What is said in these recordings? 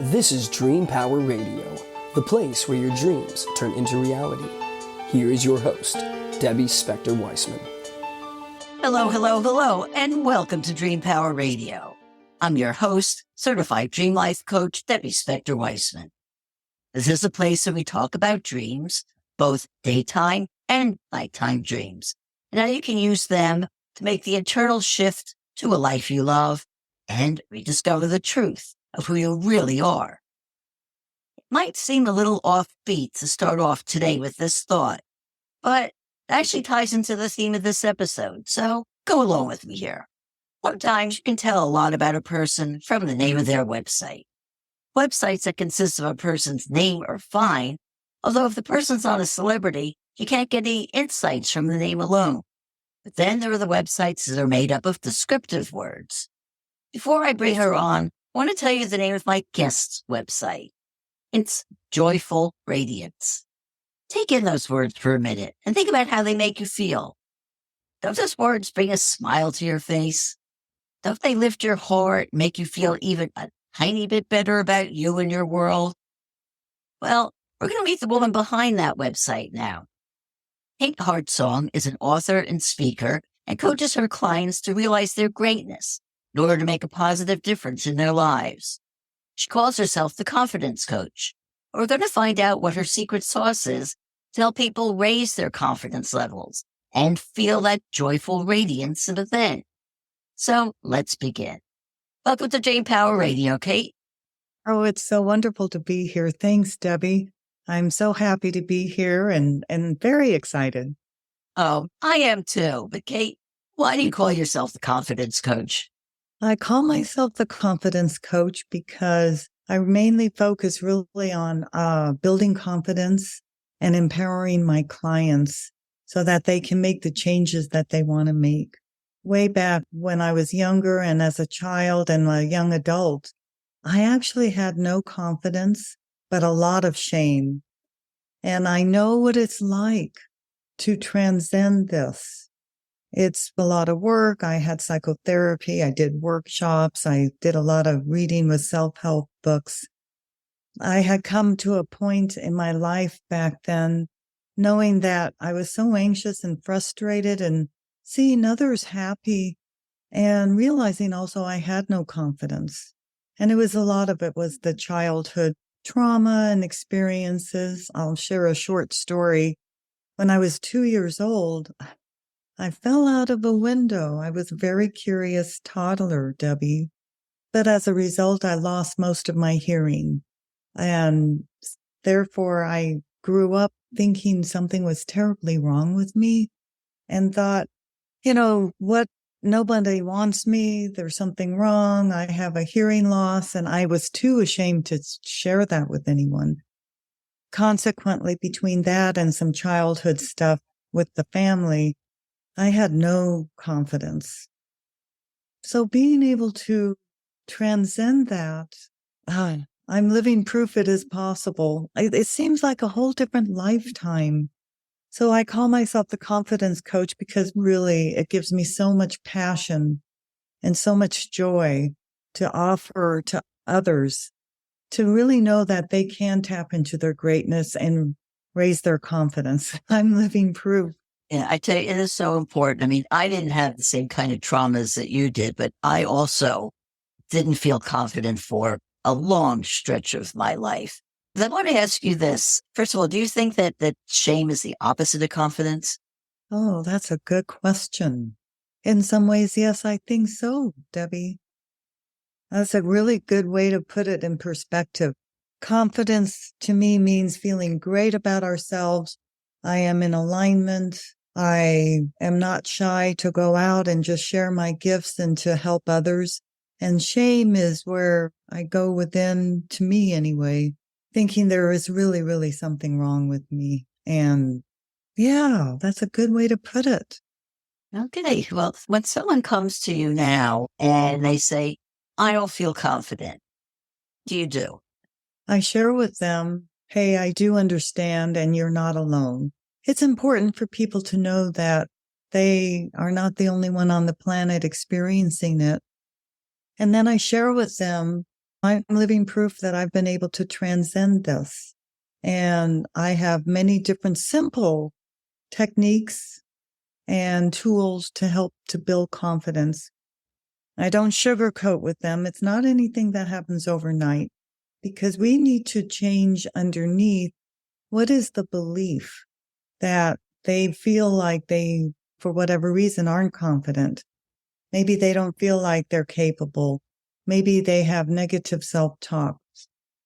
This is Dream Power Radio, the place where your dreams turn into reality. Here is your host, Debbie Spector-Weissman. Hello, hello, hello, and welcome to Dream Power Radio. I'm your host, certified dream life coach, Debbie Spector-Weissman. This is a place where we talk about dreams, both daytime and nighttime dreams, and how you can use them to make the internal shift to a life you love and rediscover the truth of who you really are. It might seem a little offbeat to start off today with this thought, but it actually ties into the theme of this episode, so go along with me here. Sometimes you can tell a lot about a person from the name of their website. Websites that consist of a person's name are fine, although if the person's not a celebrity, you can't get any insights from the name alone. But then there are the websites that are made up of descriptive words. Before I bring her on, I want to tell you the name of my guest's website. It's Joyful Radiance. Take in those words for a minute and think about how they make you feel. Don't those words bring a smile to your face? Don't they lift your heart, make you feel even a tiny bit better about you and your world? Well, we're going to meet the woman behind that website now. Heartsong is an author and speaker and coaches her clients to realize their greatness in order to make a positive difference in their lives. She calls herself the confidence coach. We're going to find out what her secret sauce is to help people raise their confidence levels and feel that joyful radiance within. So let's begin. Welcome to Dream Power Radio, Kate. Oh, it's so wonderful to be here. Thanks, Debbie. I'm so happy to be here and very excited. Oh, I am too. But Kate, why do you call yourself the confidence coach? I call myself the confidence coach because I mainly focus really on building confidence and empowering my clients so that they can make the changes that they want to make. Way back when I was younger and as a child and a young adult, I actually had no confidence, but a lot of shame. And I know what it's like to transcend this. It's a lot of work. I had psychotherapy. I did workshops. I did a lot of reading with self-help books. I had come to a point in my life back then knowing that I was so anxious and frustrated and seeing others happy and realizing also I had no confidence. And a lot of it was the childhood trauma and experiences. I'll share a short story. When I was 2 years old, I fell out of a window. I was a very curious toddler, Debbie. But as a result, I lost most of my hearing. And therefore, I grew up thinking something was terribly wrong with me and thought, what? Nobody wants me. There's something wrong. I have a hearing loss. And I was too ashamed to share that with anyone. Consequently, between that and some childhood stuff with the family, I had no confidence. So being able to transcend that, I'm living proof it is possible. It seems like a whole different lifetime. So I call myself the confidence coach because really it gives me so much passion and so much joy to offer to others to really know that they can tap into their greatness and raise their confidence. I'm living proof. Yeah, I tell you, it is so important. I mean, I didn't have the same kind of traumas that you did, but I also didn't feel confident for a long stretch of my life. I want to ask you this. First of all, do you think that shame is the opposite of confidence? Oh, that's a good question. In some ways, yes, I think so, Debbie. That's a really good way to put it in perspective. Confidence to me means feeling great about ourselves. I am in alignment. I am not shy to go out and just share my gifts and to help others. And shame is where I go within, to me anyway, thinking there is really, really something wrong with me. And yeah, that's a good way to put it. Okay. Well, when someone comes to you now and they say, I don't feel confident, what do you do? I share with them, hey, I do understand and you're not alone. It's important for people to know that they are not the only one on the planet experiencing it. And then I share with them I'm living proof that I've been able to transcend this. And I have many different simple techniques and tools to help to build confidence. I don't sugarcoat with them. It's not anything that happens overnight because we need to change underneath. What is the belief that they feel like they, for whatever reason, aren't confident? Maybe they don't feel like they're capable. Maybe they have negative self-talk.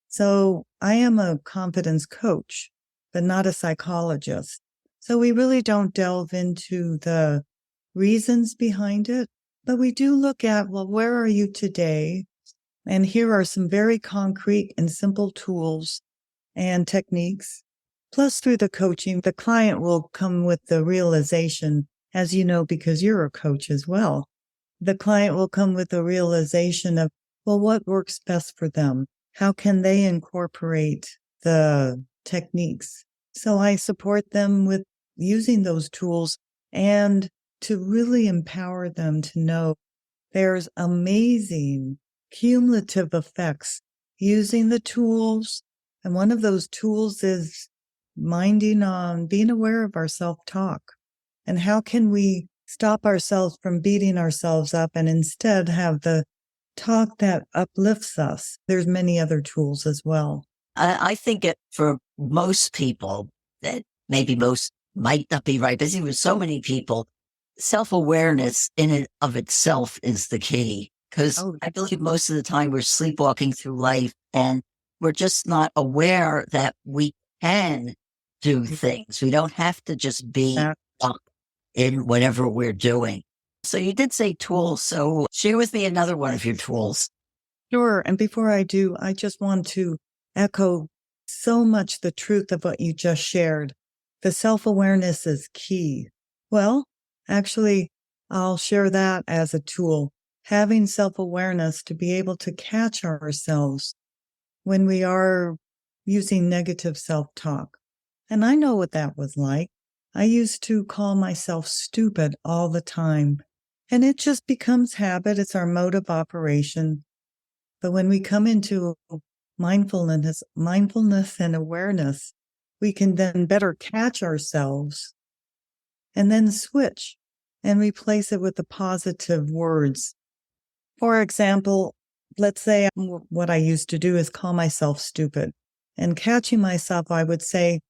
So I am a confidence coach, but not a psychologist. So we really don't delve into the reasons behind it, but we do look at, well, where are you today? And here are some very concrete and simple tools and techniques. Plus, through the coaching, the client will come with the realization, as you know, because you're a coach as well. The client will come with the realization of, well, what works best for them? How can they incorporate the techniques? So I support them with using those tools and to really empower them to know there's amazing cumulative effects using the tools. And one of those tools is minding on being aware of our self-talk. And how can we stop ourselves from beating ourselves up and instead have the talk that uplifts us? There's many other tools as well. I think it for most people that maybe most might not be right, busy with so many people, self-awareness in and of itself is the key. Because Oh, I believe most of the time we're sleepwalking through life and we're just not aware that we can do things. We don't have to just be that up in whatever we're doing. So you did say tools. So share with me another one of your tools. Sure. And before I do, I just want to echo so much the truth of what you just shared. The self-awareness is key. Well, actually, I'll share that as a tool. Having self-awareness to be able to catch ourselves when we are using negative self-talk. And I know what that was like. I used to call myself stupid all the time. And it just becomes habit. It's our mode of operation. But when we come into mindfulness and awareness, we can then better catch ourselves and then switch and replace it with the positive words. For example, let's say what I used to do is call myself stupid. And catching myself, I would say,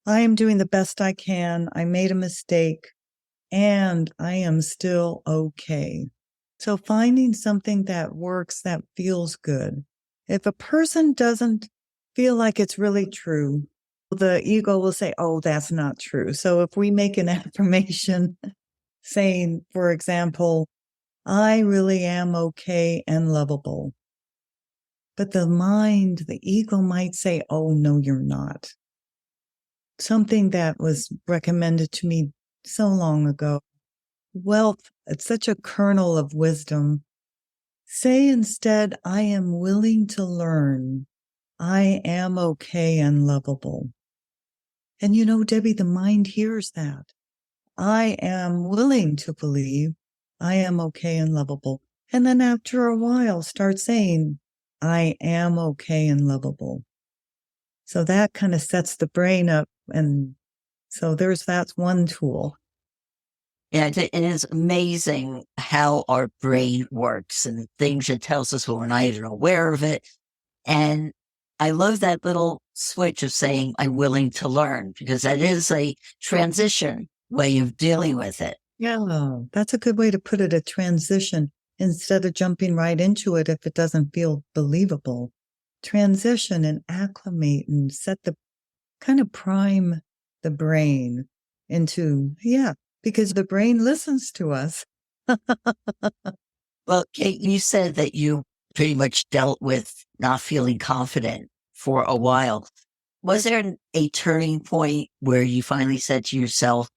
I am doing the best I can. I made a mistake and I am still okay. So finding something that works, that feels good. If a person doesn't feel like it's really true, the ego will say, oh, that's not true. So if we make an affirmation saying, for example, I really am okay and lovable. But the mind, the ego might say, oh, no, you're not. Something that was recommended to me so long ago. Wealth, it's such a kernel of wisdom. Say instead, I am willing to learn. I am okay and lovable. And you know, Debbie, the mind hears that. I am willing to believe I am okay and lovable. And then after a while, start saying, I am okay and lovable. So that kind of sets the brain up. And so that's one tool. Yeah, it is amazing how our brain works and the things it tells us when we're not even aware of it. And I love that little switch of saying, I'm willing to learn, because that is a transition way of dealing with it. Yeah, that's a good way to put it, a transition, instead of jumping right into it if it doesn't feel believable. Transition and acclimate and set the kind of prime the brain into, yeah, because the brain listens to us. Well, Kate, you said that you pretty much dealt with not feeling confident for a while. Was there a turning point where you finally said to yourself,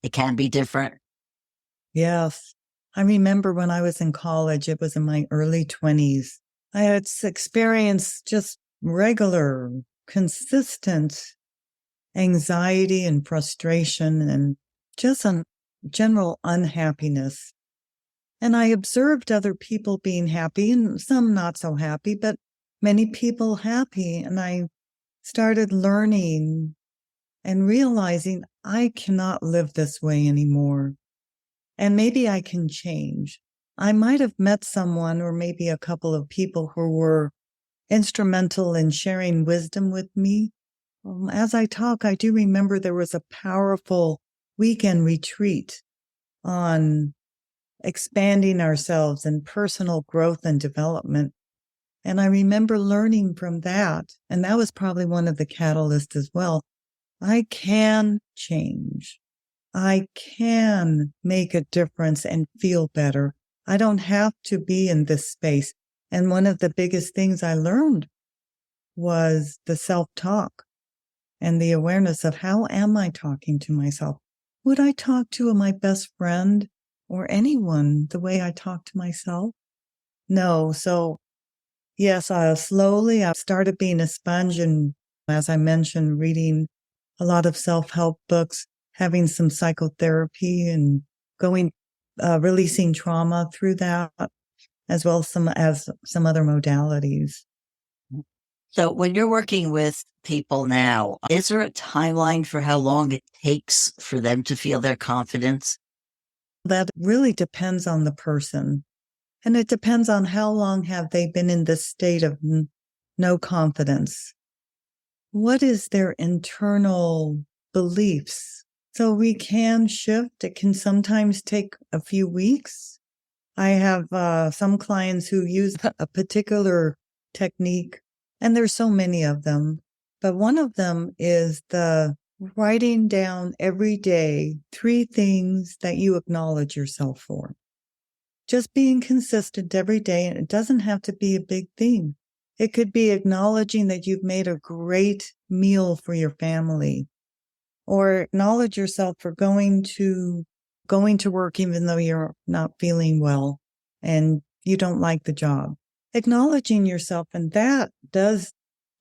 it can be different? Yes. I remember when I was in college, it was in my early 20s. I had experienced just regular, consistent anxiety and frustration and just general unhappiness. And I observed other people being happy and some not so happy, but many people happy. And I started learning and realizing I cannot live this way anymore. And maybe I can change. I might have met someone or maybe a couple of people who were instrumental in sharing wisdom with me. As I talk, I do remember there was a powerful weekend retreat on expanding ourselves and personal growth and development. And I remember learning from that, and that was probably one of the catalysts as well. I can change. I can make a difference and feel better. I don't have to be in this space. And one of the biggest things I learned was the self-talk and the awareness of how am I talking to myself? Would I talk to my best friend or anyone the way I talk to myself? No. So yes, slowly I started being a sponge and, as I mentioned, reading a lot of self-help books, having some psychotherapy and releasing trauma through that, as well as some other modalities. So when you're working with people now, is there a timeline for how long it takes for them to feel their confidence? That really depends on the person. And it depends on how long have they been in this state of no confidence. What is their internal beliefs? So we can shift. It can sometimes take a few weeks. I have some clients who use a particular technique, and there's so many of them. But one of them is the writing down every day 3 things that you acknowledge yourself for. Just being consistent every day, and it doesn't have to be a big thing. It could be acknowledging that you've made a great meal for your family, or acknowledge yourself for going to work even though you're not feeling well and you don't like the job. Acknowledging yourself, and that does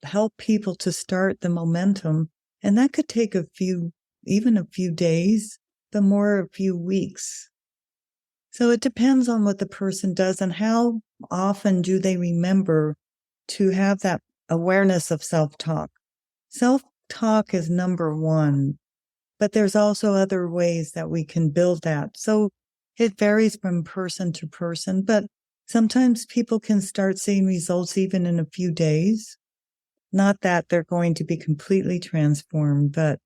help people to start the momentum, and that could take even a few days, but more a few weeks. So it depends on what the person does and how often do they remember to have that awareness of self-talk. Self-talk is number one, but there's also other ways that we can build that. So it varies from person to person, but sometimes people can start seeing results even in a few days. Not that they're going to be completely transformed, but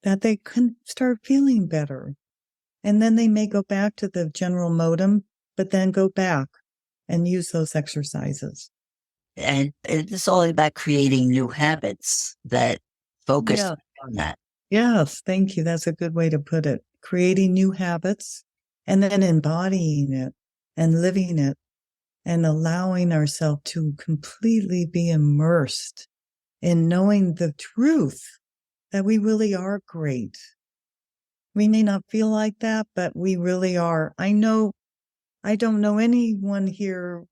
that they can start feeling better. And then they may go back to the general modem, but then go back and use those exercises. And it's all about creating new habits that focus on that. Yes, thank you. That's a good way to put it. Creating new habits and then embodying it and living it and allowing ourselves to completely be immersed in knowing the truth that we really are great. We may not feel like that, but we really are. I don't know anyone here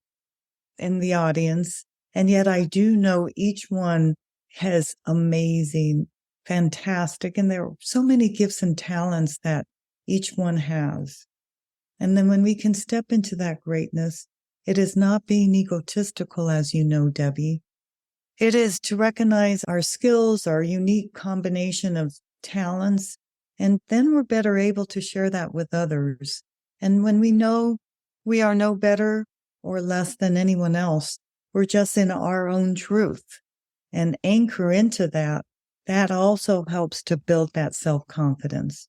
in the audience, and yet I do know each one has amazing, fantastic, and there are so many gifts and talents that each one has. And then when we can step into that greatness, it is not being egotistical, as you know, Debbie. It is to recognize our skills, our unique combination of talents, and then we're better able to share that with others. And when we know we are no better or less than anyone else, we're just in our own truth and anchor into that. That also helps to build that self-confidence.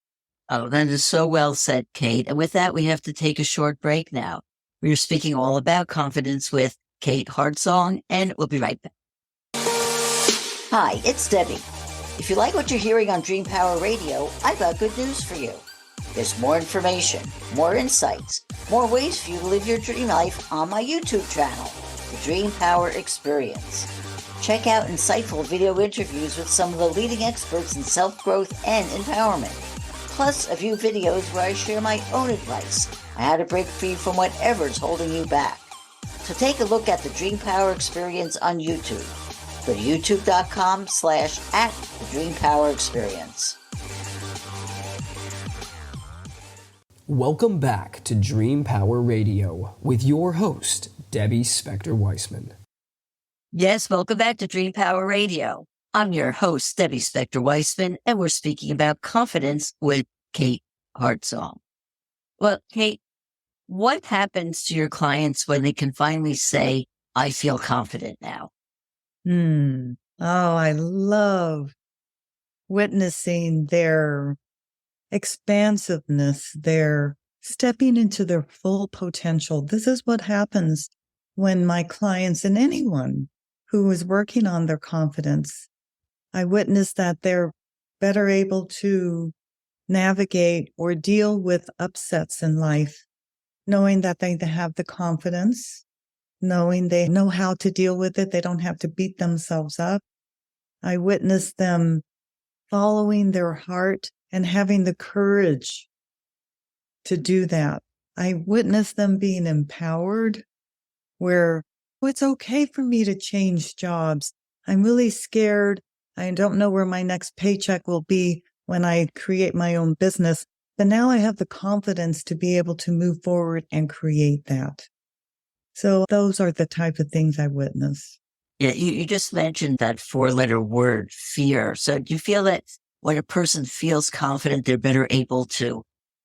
Oh, that is so well said, Kate. And with that, we have to take a short break now. We're speaking all about confidence with Kate Heartsong, and we'll be right back. Hi, it's Debbie. If you like what you're hearing on Dream Power Radio, I've got good news for you. There's more information, more insights, more ways for you to live your dream life on my YouTube channel, The Dream Power Experience. Check out insightful video interviews with some of the leading experts in self-growth and empowerment, plus a few videos where I share my own advice on how to break free from whatever's holding you back. So take a look at The Dream Power Experience on YouTube. Go to youtube.com/@The Dream Power Experience. Welcome back to Dream Power Radio with your host, Debbie Spector-Weissman. Yes, welcome back to Dream Power Radio. I'm your host, Debbie Spector-Weissman, and we're speaking about confidence with Kate Heartsong. Well, Kate, what happens to your clients when they can finally say, I feel confident now? Oh, I love witnessing their expansiveness, their stepping into their full potential. This is what happens when my clients and anyone who is working on their confidence, I witness that they're better able to navigate or deal with upsets in life, knowing that they have the confidence, knowing they know how to deal with it. They don't have to beat themselves up. I witness them following their heart and having the courage to do that. I witness them being empowered where it's okay for me to change jobs. I'm really scared. I don't know where my next paycheck will be when I create my own business. But now I have the confidence to be able to move forward and create that. So those are the type of things I witness. Yeah, you just mentioned that four-letter word, fear. So do you feel that when a person feels confident, they're better able to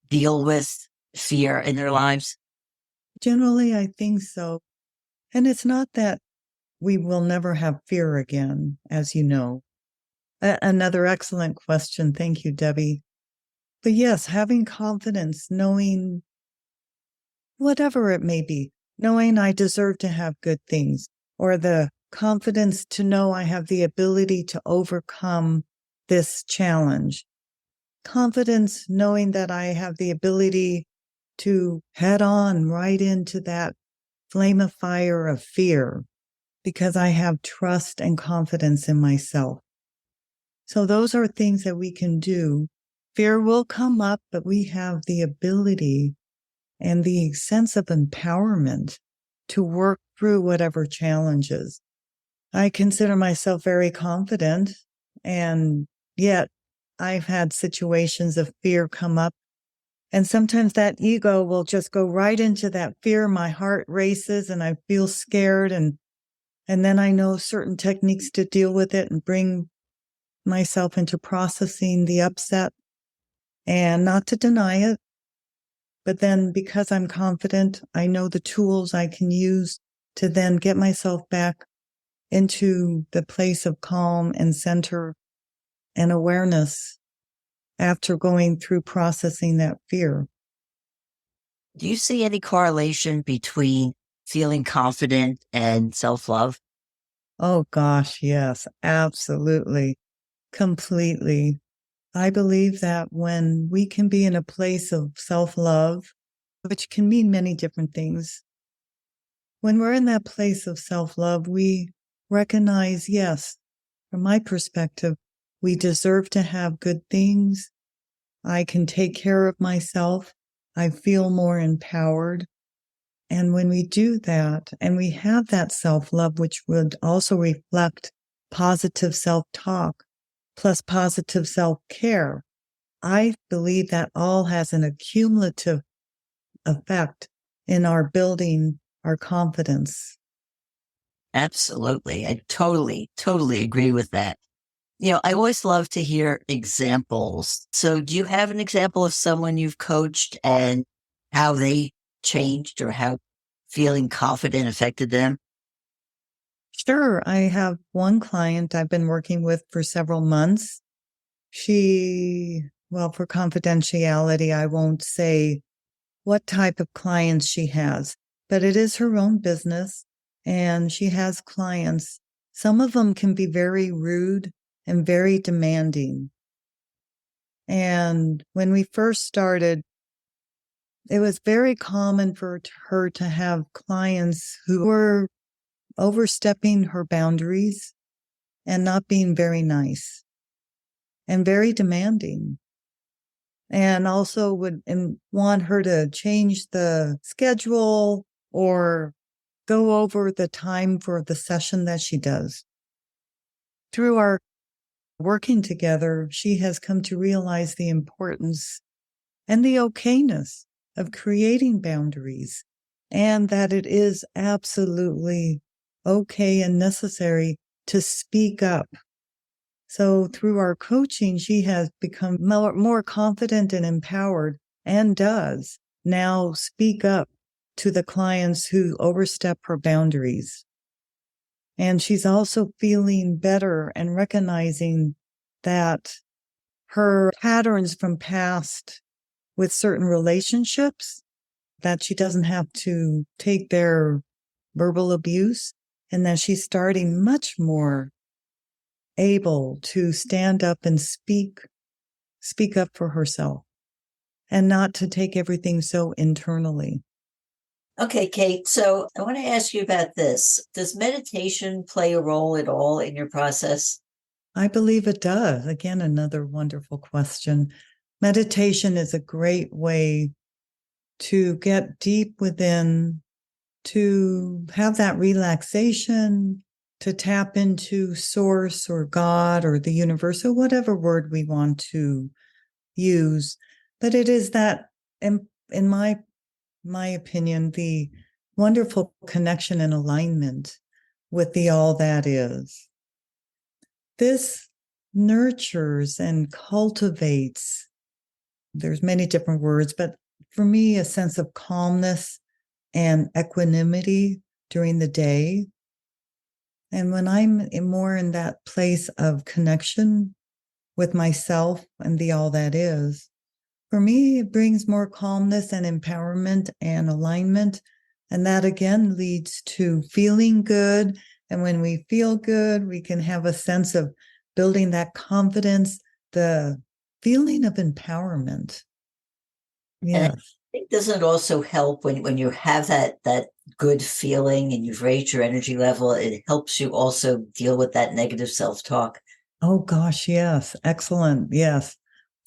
deal with fear in their lives? Generally, I think so. And it's not that we will never have fear again, as you know. Another excellent question. Thank you, Debbie. But yes, having confidence, knowing whatever it may be, knowing I deserve to have good things, or the confidence to know I have the ability to overcome this challenge. Confidence knowing that I have the ability to head on right into that flame of fire of fear because I have trust and confidence in myself. So those are things that we can do. Fear will come up, but we have the ability and the sense of empowerment to work through whatever challenges. I consider myself very confident, and yet I've had situations of fear come up. And sometimes that ego will just go right into that fear. My heart races and I feel scared. And then I know certain techniques to deal with it and bring myself into processing the upset and not to deny it. But then because I'm confident, I know the tools I can use to then get myself back into the place of calm and center and awareness after going through processing that fear. Do you see any correlation between feeling confident and self-love? Oh gosh, yes, absolutely, completely. I believe that when we can be in a place of self-love, which can mean many different things, when we're in that place of self-love, we recognize, yes, from my perspective, we deserve to have good things. I can take care of myself. I feel more empowered. And when we do that and we have that self-love, which would also reflect positive self-talk plus positive self-care, I believe that all has an accumulative effect in our building our confidence. Absolutely. I totally agree with that. I always love to hear examples. So do you have an example of someone you've coached and how they changed or how feeling confident affected them? Sure. I have one client I've been working with for several months. For confidentiality, I won't say what type of clients she has, but it is her own business and she has clients. Some of them can be very rude and very demanding. And when we first started, it was very common for her to have clients who were overstepping her boundaries and not being very nice and very demanding. And also would want her to change the schedule or go over the time for the session that she does. Through our working together, she has come to realize the importance and the okayness of creating boundaries, and that it is absolutely okay and necessary to speak up. So through our coaching, she has become more confident and empowered, and does now speak up to the clients who overstep her boundaries. And she's also feeling better and recognizing that her patterns from past with certain relationships, that she doesn't have to take their verbal abuse, and that she's starting much more able to stand up and speak up for herself and not to take everything so internally. Okay, Kate. So I want to ask you about this. Does meditation play a role at all in your process? I believe it does. Again, another wonderful question. Meditation is a great way to get deep within, to have that relaxation, to tap into source or God or the universe or whatever word we want to use. But it is that, in my opinion, the wonderful connection and alignment with the all that is. This nurtures and cultivates, there's many different words, but for me, a sense of calmness and equanimity during the day. And when I'm more in that place of connection with myself and the all that is, for me, it brings more calmness and empowerment and alignment. And that again leads to feeling good. And when we feel good, we can have a sense of building that confidence, the feeling of empowerment. And I Yes. think doesn't it also help when you have that good feeling and you've raised your energy level, it helps you also deal with that negative self-talk. Oh gosh, yes. Excellent. Yes,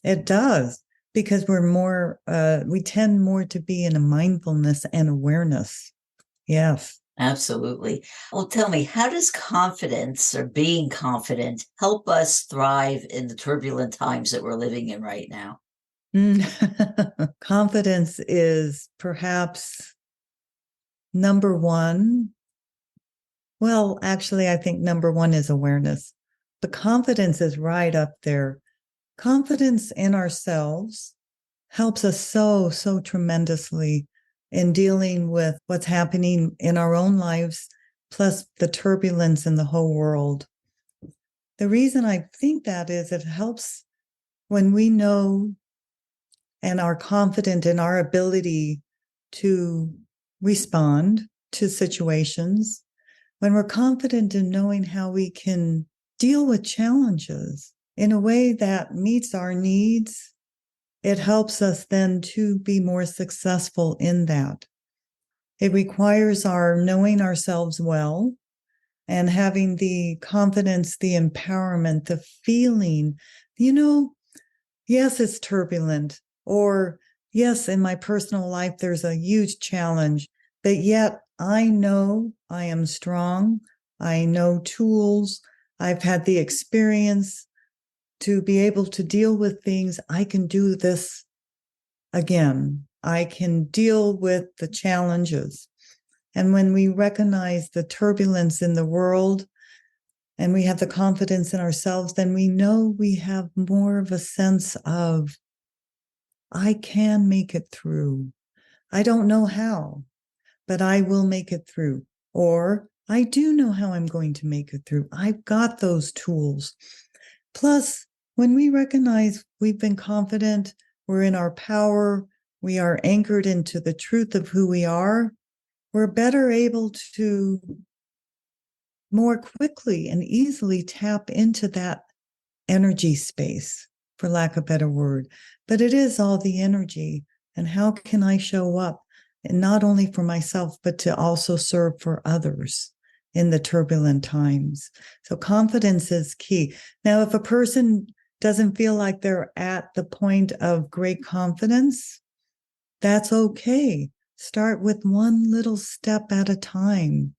it does. Because we're more, we tend more to be in a mindfulness and awareness. Yes. Absolutely. Well, tell me, how does confidence or being confident help us thrive in the turbulent times that we're living in right now? Confidence is perhaps number one. Well, actually, I think number one is awareness. The confidence is right up there. Confidence in ourselves helps us so tremendously in dealing with what's happening in our own lives, plus the turbulence in the whole world. The reason I think that is it helps when we know and are confident in our ability to respond to situations, when we're confident in knowing how we can deal with challenges in a way that meets our needs, it helps us then to be more successful in that. It requires our knowing ourselves well and having the confidence, the empowerment, the feeling, yes, it's turbulent, or yes, in my personal life, there's a huge challenge, but yet I know I am strong. I know tools. I've had the experience to be able to deal with things. I can do this again. I can deal with the challenges. And when we recognize the turbulence in the world and we have the confidence in ourselves, then we know we have more of a sense of, I can make it through. I don't know how, but I will make it through. Or I do know how I'm going to make it through. I've got those tools. Plus, when we recognize we've been confident, we're in our power, we are anchored into the truth of who we are, we're better able to more quickly and easily tap into that energy space, for lack of a better word. But it is all the energy. And how can I show up, and not only for myself, but to also serve for others in the turbulent times? So confidence is key. Now, if a person doesn't feel like they're at the point of great confidence, that's okay. Start with one little step at a time.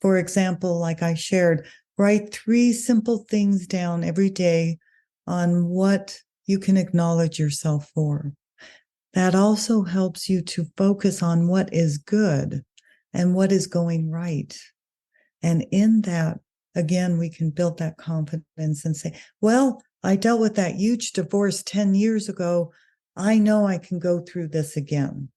For example, like I shared, write 3 simple things down every day on what you can acknowledge yourself for. that also helps you to focus on what is good and what is going right. And in that, again, we can build that confidence and say, well, I dealt with that huge divorce 10 years ago. I know I can go through this again.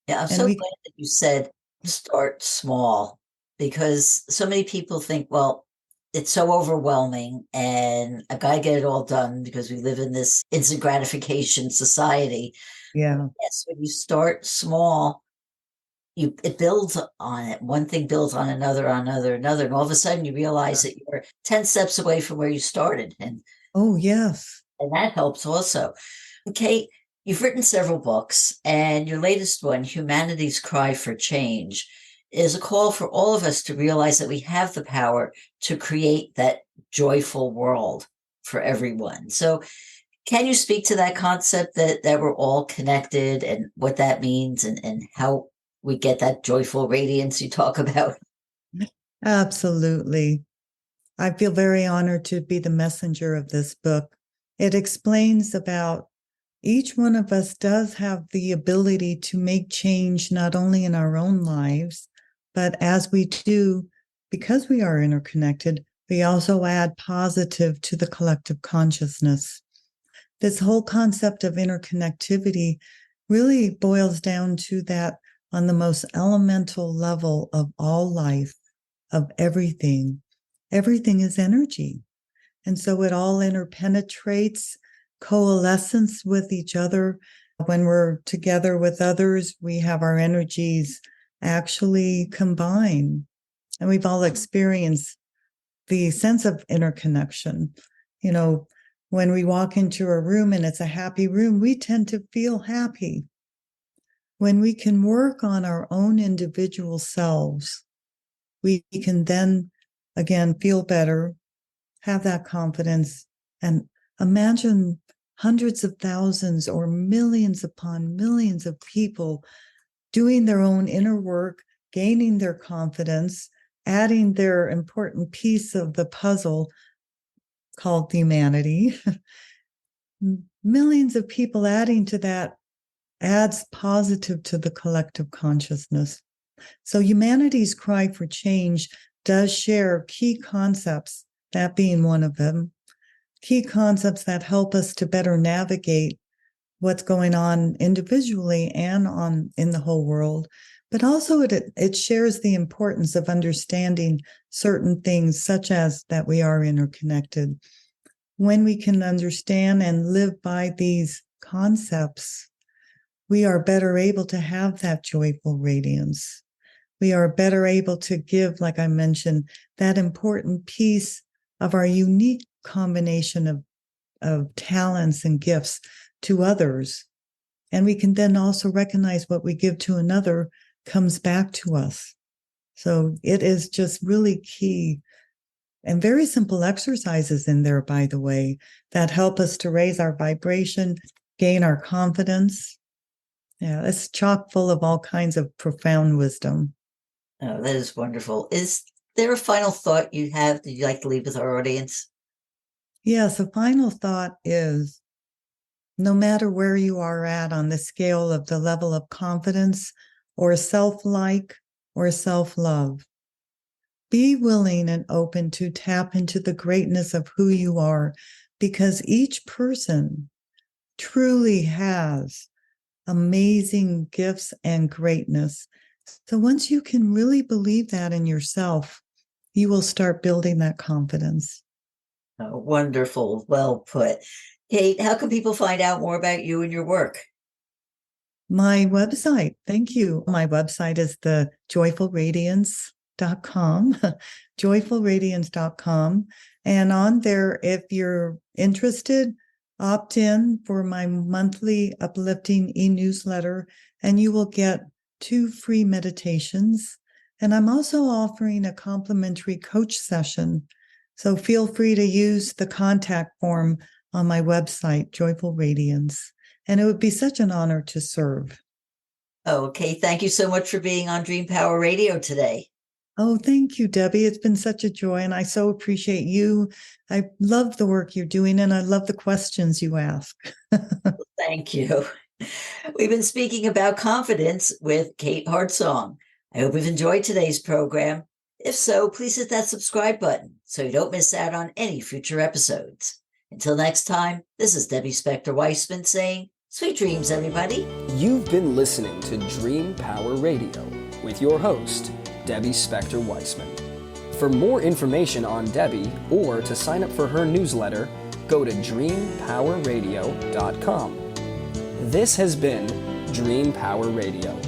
Yeah, I'm And so glad that you said start small, because so many people think, well, it's so overwhelming and I've got to get it all done because we live in this instant gratification society. yeah, Yes, when you start small, it builds on it. One thing builds on another, another, and all of a sudden you realize that you're 10 steps away from where you started. oh, yes. And that helps also. Okay, you've written several books, and your latest one, Humanity's Cry for Change, is a call for all of us to realize that we have the power to create that joyful world for everyone. So, can you speak to that concept that we're all connected and what that means, and how we get that joyful radiance you talk about? Absolutely. I feel very honored to be the messenger of this book. It explains about each one of us does have the ability to make change not only in our own lives, but as we do, because we are interconnected, we also add positive to the collective consciousness. This whole concept of interconnectivity really boils down to that on the most elemental level of all life, of everything. Everything is energy. And so it all interpenetrates, coalescence with each other. When we're together with others, we have our energies actually combine. And we've all experienced the sense of interconnection. You know, when we walk into a room and it's a happy room, we tend to feel happy. When we can work on our own individual selves, we can then again feel better, have that confidence, and imagine hundreds of thousands or millions upon millions of people doing their own inner work, gaining their confidence, adding their important piece of the puzzle called humanity. Millions of people adding to that adds positive to the collective consciousness. So humanity's cry for change does share key concepts, that being one of them, key concepts that help us to better navigate what's going on individually and in the whole world. But also it shares the importance of understanding certain things, such as that we are interconnected. When we can understand and live by these concepts, we are better able to have that joyful radiance. We are better able to give, like I mentioned, that important piece of our unique combination of talents and gifts to others. And we can then also recognize what we give to another comes back to us. So it is just really key. And very simple exercises in there, by the way, that help us to raise our vibration, gain our confidence. Yeah, it's chock full of all kinds of profound wisdom. Oh, that is wonderful. Is there a final thought you have that you'd like to leave with our audience? Yes, a final thought is no matter where you are at on the scale of the level of confidence or self-like or self-love, be willing and open to tap into the greatness of who you are, because each person truly has amazing gifts and greatness. So once you can really believe that in yourself, you will start building that confidence. Oh, wonderful. Well put. Kate, how can people find out more about you and your work? My website, thank you. My website is the joyfulradiance.com, joyfulradiance.com. And on there, if you're interested, opt in for my monthly uplifting e-newsletter, and you will get 2 free meditations. And I'm also offering a complimentary coach session. So feel free to use the contact form on my website, Joyful Radiance. And it would be such an honor to serve. Okay, thank you so much for being on Dream Power Radio today. Oh, thank you, Debbie. It's been such a joy, and I so appreciate you. I love the work you're doing, and I love the questions you ask. Thank you. We've been speaking about confidence with Kate Heartsong. I hope you've enjoyed today's program. If so, please hit that subscribe button so you don't miss out on any future episodes. Until next time, this is Debbie Spector-Weissman saying, sweet dreams, everybody. You've been listening to Dream Power Radio with your host, Debbie Spector-Weissman. For more information on Debbie or to sign up for her newsletter, go to dreampowerradio.com. This has been Dream Power Radio.